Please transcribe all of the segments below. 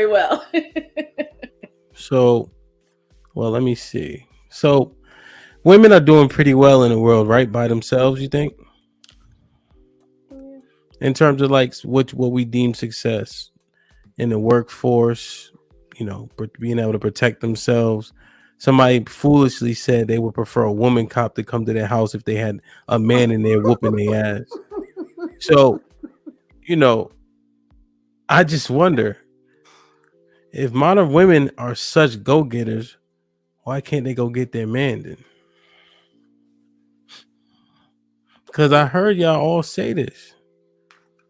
well. So, well, let me see. So, women are doing pretty well in the world, right? By themselves, you think? In terms of like what we deem success in the workforce, being able to protect themselves. Somebody foolishly said they would prefer a woman cop to come to their house if they had a man in there whooping their ass. So, you know, I just wonder if modern women are such go getters, why can't they go get their man then? Because I heard y'all all say this.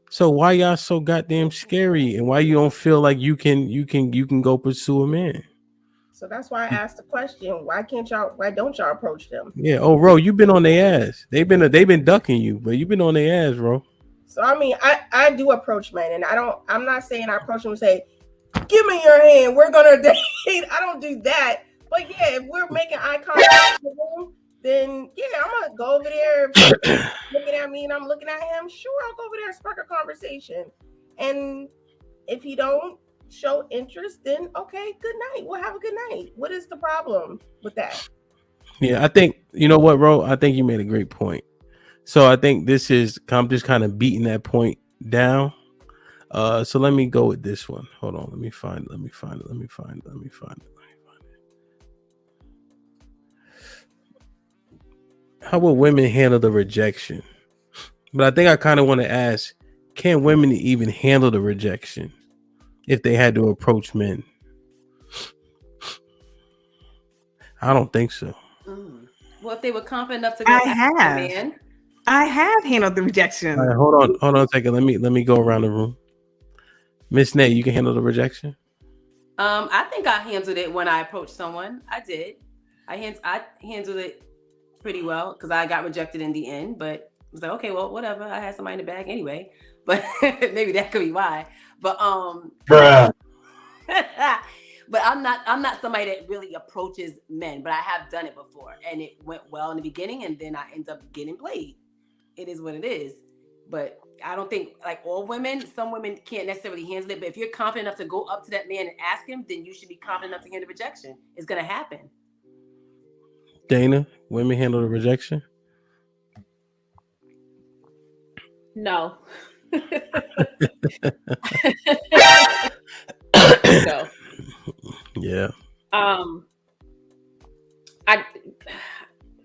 So why y'all so goddamn scary, and why you don't feel like you can go pursue a man? So that's why I asked the question: Why can't y'all? Why don't y'all approach them? Yeah. Oh, bro, you've been on their ass. They've been ducking you, but you've been on their ass, bro. So I mean, I do approach men, and I'm not saying I approach them and say, "Give me your hand, we're gonna date." I don't do that. But yeah, if we're making eye contact in the room, then yeah, I'm gonna go over there. If he's looking at me and I'm looking at him, sure, I'll go over there and spark a conversation. And if he don't show interest, then okay, good night. We'll have a good night. What is the problem with that? Yeah, I think you know what, bro. I think you made a great point. So I think I'm just kind of beating that point down. So let me go with this one. Hold on, let me find it. Let me find it. Let me find it. Let me find it. How will women handle the rejection? But I think I kind of want to ask, can women even handle the rejection if they had to approach men? I don't think so. Well, if they were confident enough to go ask the man. I have handled the rejection. All right, hold on a second. Let me go around the room. Miss Nate, you can handle the rejection? I think I handled it when I approached someone. I did. I handled it pretty well because I got rejected in the end, but I was like, okay, well, whatever. I had somebody in the bag anyway, but maybe that could be why. But Bruh. but I'm not somebody that really approaches men, but I have done it before and it went well in the beginning and then I end up getting played. It is what it is. But I don't think like all women, some women can't necessarily handle it. But if you're confident enough to go up to that man and ask him, then you should be confident enough to handle rejection. It's gonna happen. Dana, women handle the rejection? No. No. Yeah. I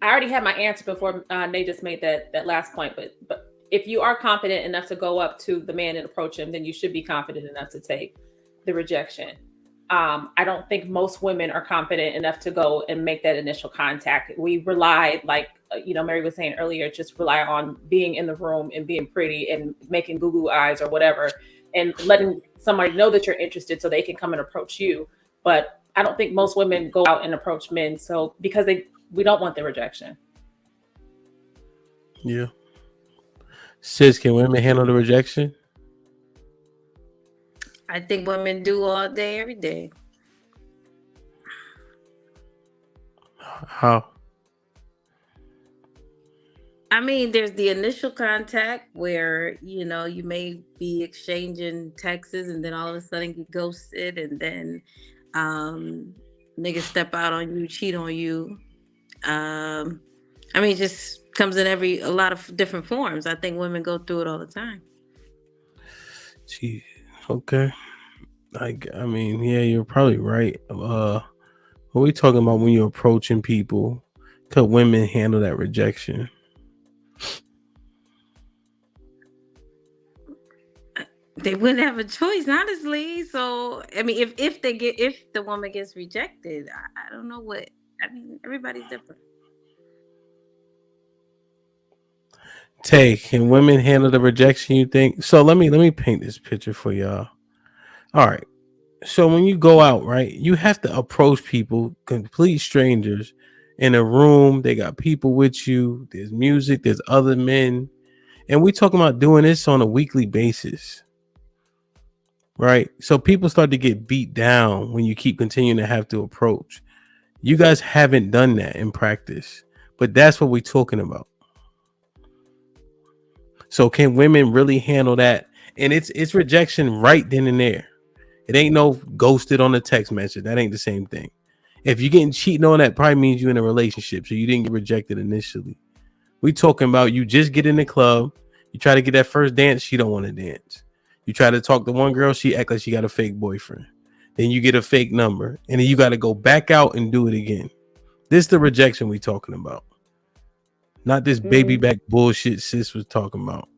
already had my answer before Nate just made that last point, but if you are confident enough to go up to the man and approach him, then you should be confident enough to take the rejection. I don't think most women are confident enough to go and make that initial contact. We rely, like, Mary was saying earlier, just rely on being in the room and being pretty and making goo-goo eyes or whatever, and letting somebody know that you're interested so they can come and approach you. But I don't think most women go out and approach men. So because we don't want the rejection. Yeah. Sis, can women handle the rejection? I think women do all day, every day. How? I mean, there's the initial contact where, you may be exchanging texts and then all of a sudden get ghosted and then niggas step out on you, cheat on you. I mean, it just comes in a lot of different forms. I think women go through it all the time. Gee, okay. I mean, yeah, you're probably right. What are we talking about when you're approaching people? Could women handle that rejection? They wouldn't have a choice, honestly. So, I mean, if the woman gets rejected, I don't know what. I mean, everybody's different. Tay, can women handle the rejection, you think? So let me paint this picture for y'all. All right. So when you go out, right, you have to approach people, complete strangers, in a room. They got people with you. There's music. There's other men. And we talking about doing this on a weekly basis. Right? So people start to get beat down when you keep continuing to have to approach. You guys haven't done that in practice. But that's what we're talking about. So can women really handle that? And it's rejection right then and there. It ain't no ghosted on a text message. That ain't the same thing. If you're getting cheating on, that probably means you're in a relationship, so you didn't get rejected initially. We talking about you just get in the club, you try to get that first dance, she don't want to dance. You try to talk to one girl, she act like she got a fake boyfriend. Then you get a fake number, and then you got to go back out and do it again. This is the rejection we talking about, not this baby back bullshit sis was talking about.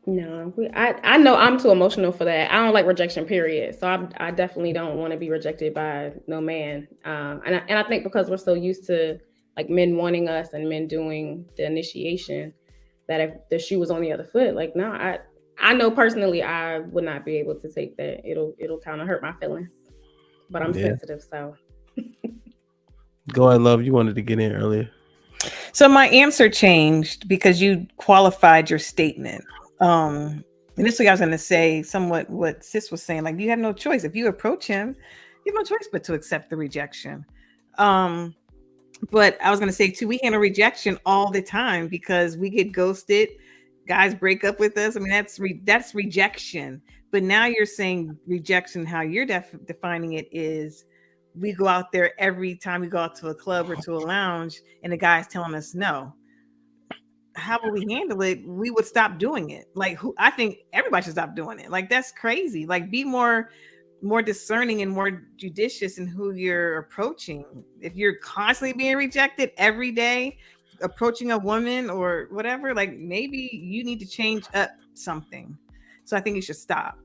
No, I know I'm too emotional for that. I don't like rejection, period. So I definitely don't want to be rejected by no man. And I think because we're so used to like men wanting us and men doing the initiation, that if the shoe was on the other foot, like no, I know personally I would not be able to take that. It'll kind of hurt my feelings, but I'm sensitive, so. Go ahead, love. You wanted to get in earlier. So my answer changed because you qualified your statement. Initially I was going to say somewhat what sis was saying, like you have no choice. If you approach him, you have no choice but to accept the rejection. But I was going to say too, we handle rejection all the time because we get ghosted. Guys break up with us. I mean, that's rejection. But now you're saying rejection, how you're defining it is we go out there every time we go out to a club or to a lounge and the guy's telling us no. How will we handle it? We would stop doing it. Like I think everybody should stop doing it. Like that's crazy. Like be more discerning and more judicious in who you're approaching. If you're constantly being rejected every day, approaching a woman or whatever, like maybe you need to change up something. So I think you should stop.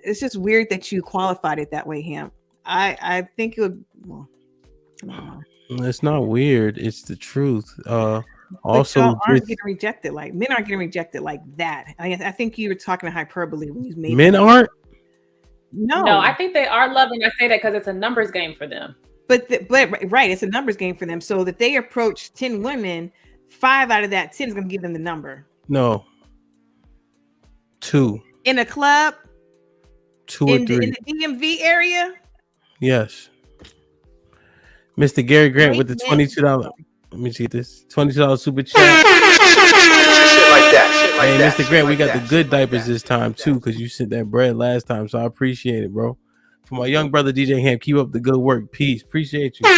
It's just weird that you qualified it that way, Ham. I think it would. Well, it's not weird. It's the truth. Also, aren't getting rejected like men aren't getting rejected like that. I think you were talking to hyperbole when you made men that. Aren't. No, I think they are loving. I say that because it's a numbers game for them. But right, it's a numbers game for them. So that they approach 10 women, 5 out of that 10 is going to give them the number. No. 2 in a club. 2 or 3 in the DMV area. Yes. Mr. Gary Grant with the $22. Let me see this $22 super chat. Shit like that. Hey, Mr. Grant, we got the good diapers this time too, because you sent that bread last time, so I appreciate it, bro. For my young brother DJ Ham, keep up the good work. Peace. Appreciate you.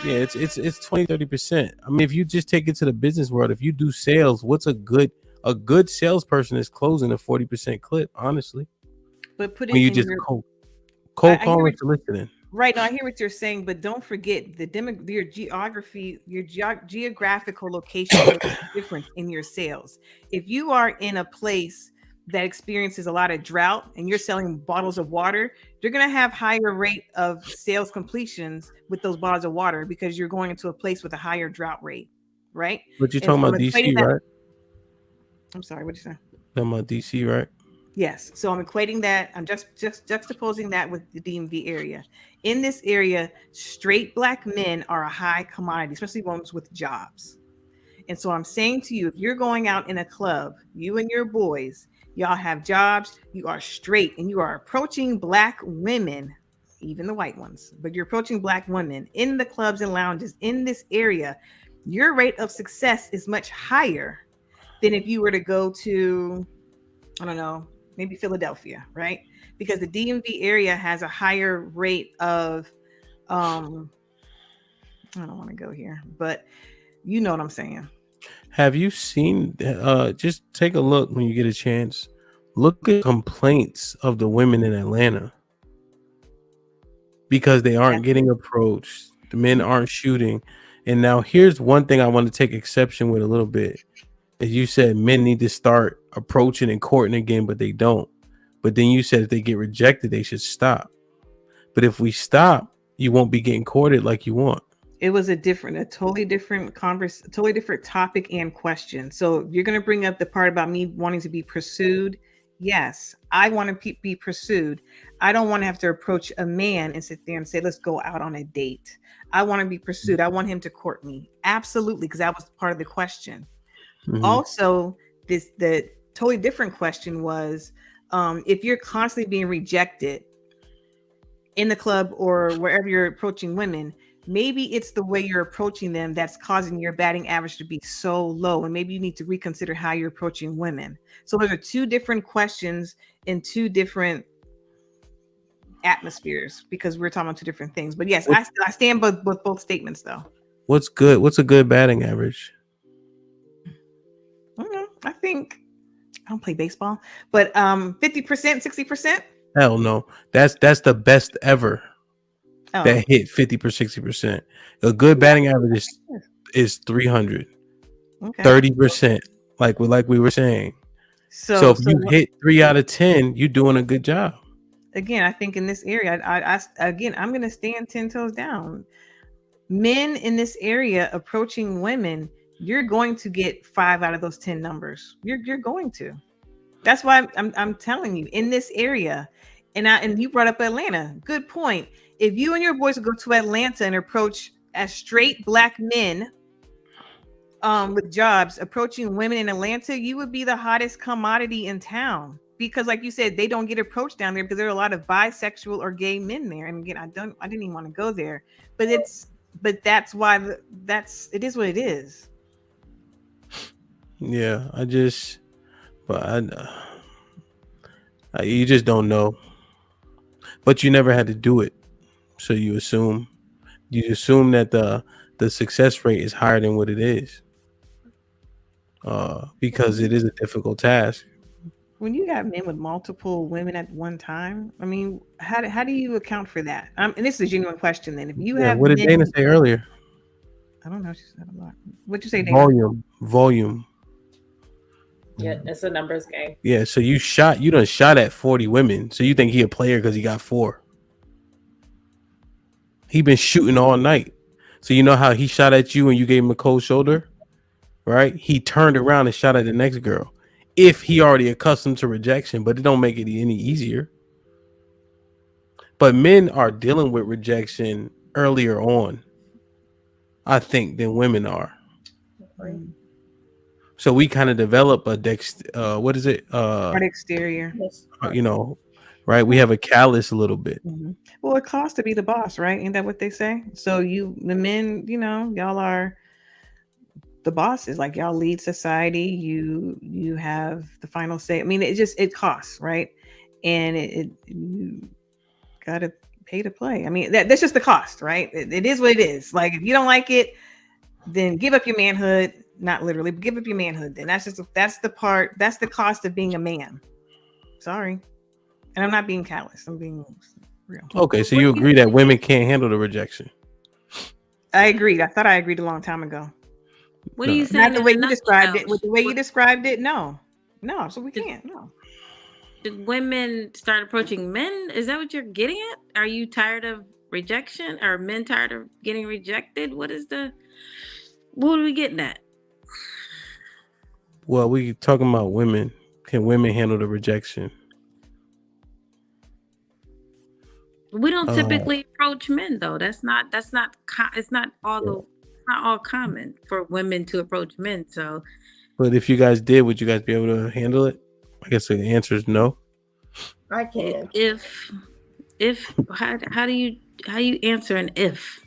Yeah, it's 20-30%. I mean, if you just take it to the business world, if you do sales, what's a good salesperson is closing a 40% clip, honestly. But put it when you in just your cold calling to listening. Right now, I hear what you're saying, but don't forget your geography, your geographical location makes a difference in your sales. If you are in a place that experiences a lot of drought and you're selling bottles of water, you're going to have higher rate of sales completions with those bottles of water because you're going into a place with a higher drought rate, right? But you're talking about DC, right? I'm sorry, what did you say? Talking about DC, right? Yes. So I'm equating that. I'm just juxtaposing that with the DMV area. In this area, straight Black men are a high commodity, especially ones with jobs. And so I'm saying to you, if you're going out in a club, you and your boys, y'all have jobs, you are straight, and you are approaching Black women, even the white ones, but you're approaching Black women in the clubs and lounges in this area, your rate of success is much higher than if you were to go to, I don't know, maybe Philadelphia, right? Because the DMV area has a higher rate of, I don't want to go here, but you know what I'm saying. Have you seen, just take a look when you get a chance, look at complaints of the women in Atlanta because they aren't getting approached. The men aren't shooting. And now here's one thing I want to take exception with a little bit. As you said, men need to start approaching and courting again, but they don't. But then you said if they get rejected, they should stop. But if we stop, you won't be getting courted like you want. It was a totally different totally different topic and question. So you're going to bring up the part about me wanting to be pursued. Yes, I want to be pursued. I don't want to have to approach a man and sit there and say, let's go out on a date. I want to be pursued. I want him to court me. Absolutely, because that was part of the question. Mm-hmm. Also, the totally different question was, if you're constantly being rejected in the club or wherever you're approaching women, maybe it's the way you're approaching them that's causing your batting average to be so low. And maybe you need to reconsider how you're approaching women. So those are two different questions in two different atmospheres because we're talking about two different things. But yes, I stand with both statements though. What's good? What's a good batting average? I think I don't play baseball, but 50%, 60%. Hell no. That's the best ever. Oh. That hit 50% 60%. A good batting average is 300. Okay. 30%. Like we were saying. So if you hit 3 out of 10, you're doing a good job. Again, I think in this area, I'm gonna stand 10 toes down. Men in this area approaching women, you're going to get 5 out of those 10 numbers. You're going to. That's why I'm telling you in this area. And you brought up Atlanta. Good point. If you and your boys would go to Atlanta and approach as straight Black men with jobs approaching women in Atlanta, you would be the hottest commodity in town. Because like you said, they don't get approached down there because there are a lot of bisexual or gay men there. And again, I didn't even want to go there. But that's why it is what it is. Yeah, you just don't know. But you never had to do it. So you assume that the success rate is higher than what it is. Because it is a difficult task. When you have men with multiple women at one time, I mean, how do you account for that? And this is a genuine question. Then, if you have, what did Dana say earlier? I don't know. She said a lot. What'd you say, Dana? Volume. Yeah, it's a numbers game. Yeah, so you done shot at 40 women. So you think he a player because he got 4? He been shooting all night. So you know how he shot at you and you gave him a cold shoulder, right? He turned around and shot at the next girl. If he already accustomed to rejection, but it don't make it any easier. But men are dealing with rejection earlier on, I think, than women are. Right. So we kind of develop a what is it? Hard exterior. You know, right? We have a callus a little bit. Mm-hmm. Well, it costs to be the boss, right? Ain't that what they say? So the men, y'all are the bosses. Like y'all lead society. You have the final say. I mean, it costs, right? And you gotta pay to play. I mean, that's just the cost, right? It is what it is. Like if you don't like it, then give up your manhood. Not literally, but give up your manhood. Then that's the cost of being a man. Sorry. And I'm not being callous. I'm being real. Okay, so you agree that women can't handle the rejection? I agreed. I thought I agreed a long time ago. What are you saying? Not the way you described it. With the way you described it, no. So we can't. No. Did women start approaching men? Is that what you're getting at? Are you tired of rejection? Are men tired of getting rejected? What are we getting at? Well, we talking about women. Can women handle the rejection? We don't typically approach men, though. It's not all common for women to approach men. So, but if you guys did, would you guys be able to handle it? I guess the answer is no. I can. How do you answer an if?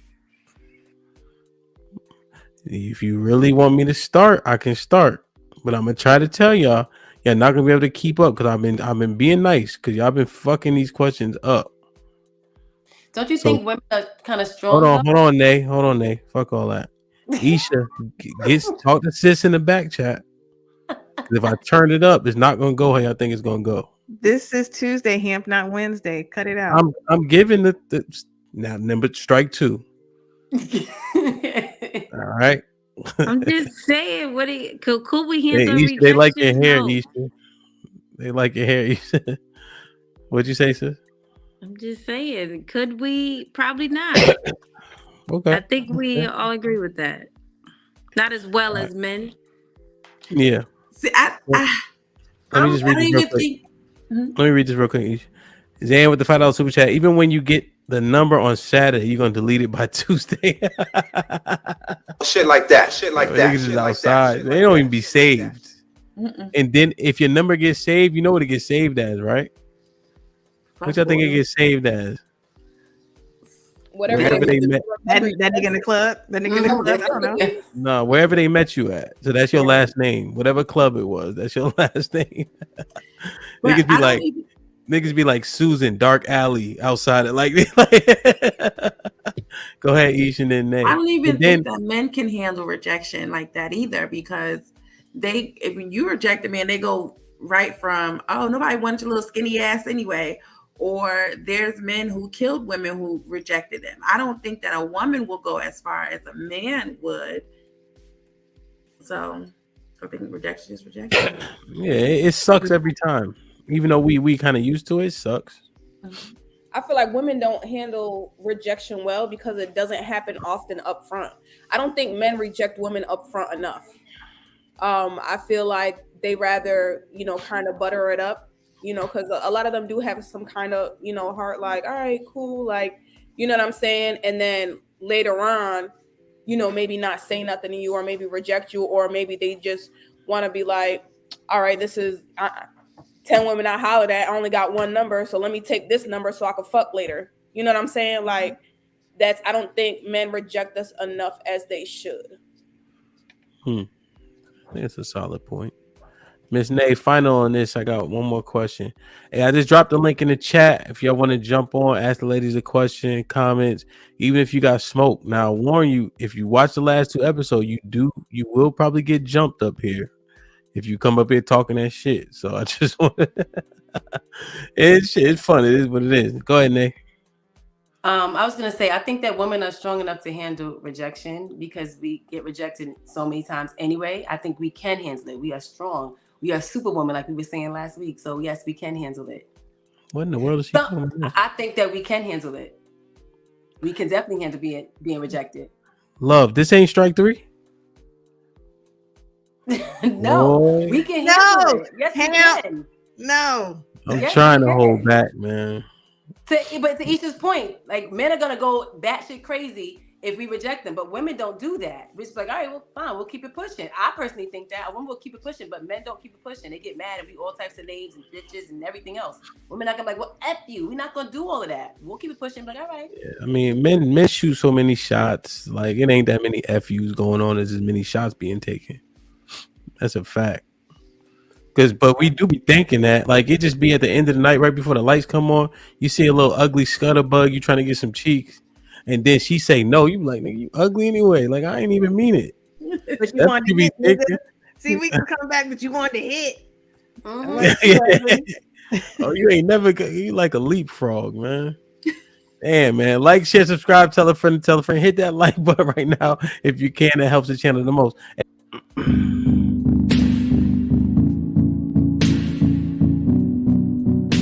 If you really want me to start, I can start. But I'm gonna try to tell y'all not gonna be able to keep up because I've been being nice because y'all been fucking these questions up. Don't you think women are kind of strong? Hold on, Nay. Fuck all that. Isha, talk to sis in the back chat. If I turn it up, it's not gonna go how I think it's gonna go. This is Tuesday, Hamp, not Wednesday. Cut it out. I'm giving the now number strike 2. All right. I'm just saying, could we handle rejection? They like your hair, Isha. They like your hair, Isha. What'd you say, sis? I'm just saying, could we? Probably not. Okay. I think we all agree with that. Not as well as men. Yeah. See, Let me just read this real quick. Let me read this real quick. Zan with the $5 super chat. Even when you get the number on Saturday, you're gonna delete it by Tuesday. Shit like that. Niggas is outside. They don't even be saved. And then if your number gets saved, you know what it gets saved as, right? What y'all think it gets saved as? Whatever Wherever they met. That nigga in the club. That nigga in the club. I don't know. No, wherever they met you at. So that's your last name. Whatever club it was, that's your last name. But Niggas be I don't like, even- niggas be like Susan, dark alley outside it. Like, go ahead, Ish, and then Nay. I don't even And then- think that men can handle rejection like that either, because if you reject a man, they go right from, oh, nobody wants your little skinny ass anyway, or there's men who killed women who rejected them. I don't think that a woman will go as far as a man would. So I think rejection is rejection. Yeah, it sucks every time. Even though we kind of used to it, it sucks. I feel like women don't handle rejection well because it doesn't happen often up front. I don't think men reject women up front enough. I feel like they rather, kind of butter it up, because a lot of them do have some kind of, heart, like, all right, cool, like, you know what I'm saying? And then later on, maybe not say nothing to you, or maybe reject you, or maybe they just want to be like, all right, this is 10 women I hollered at, I only got one number, so let me take this number so I can fuck later. You know what I'm saying? Like, I don't think men reject us enough as they should. It's a solid point. Miss Nay, final on this. I got one more question. Hey, I just dropped the link in the chat. If y'all want to jump on, ask the ladies a question, comments, even if you got smoke. Now, I warn you, if you watch the last 2 episodes, you will probably get jumped up here if you come up here talking that shit. So I just want it's fun. It is what it is. Go ahead, Nay. I was gonna say, I think that women are strong enough to handle rejection because we get rejected so many times anyway. I think we can handle it. We are strong. We are superwoman, like we were saying last week. So yes, we can handle it. What in the world is she talking about? I think that we can handle it. We can definitely handle being rejected. Love, this ain't strike 3. No, Boy. we can handle it. Yes, we Hell. can. No. I'm Yes, trying we to can. hold back, man. But to Isha's point, like, men are gonna go batshit crazy if we reject them, but women don't do that. We're just like, all right, well, fine, we'll keep it pushing. I personally think that a woman will keep it pushing, but men don't keep it pushing. They get mad and we all types of names and bitches and everything else. Women are gonna be like, well, F you. We're not gonna do all of that. We'll keep it pushing, but all right. Yeah, I mean, men shoot so many shots. Like, it ain't that many FUs going on as many shots being taken. That's a fact. But we do be thinking that, like, it just be at the end of the night, right before the lights come on, you see a little ugly scutterbug, you trying to get some cheeks, and then she say no, you be like, nigga, you ugly anyway. Like, I ain't even mean it. But you That's wanted what you to be hit, nigga. thinking. See, we can come back, but you wanted to hit. Oh, you ain't never, you like a leapfrog, man. Damn, man. Like, share, subscribe, tell a friend, hit that like button right now if you can. That helps the channel the most.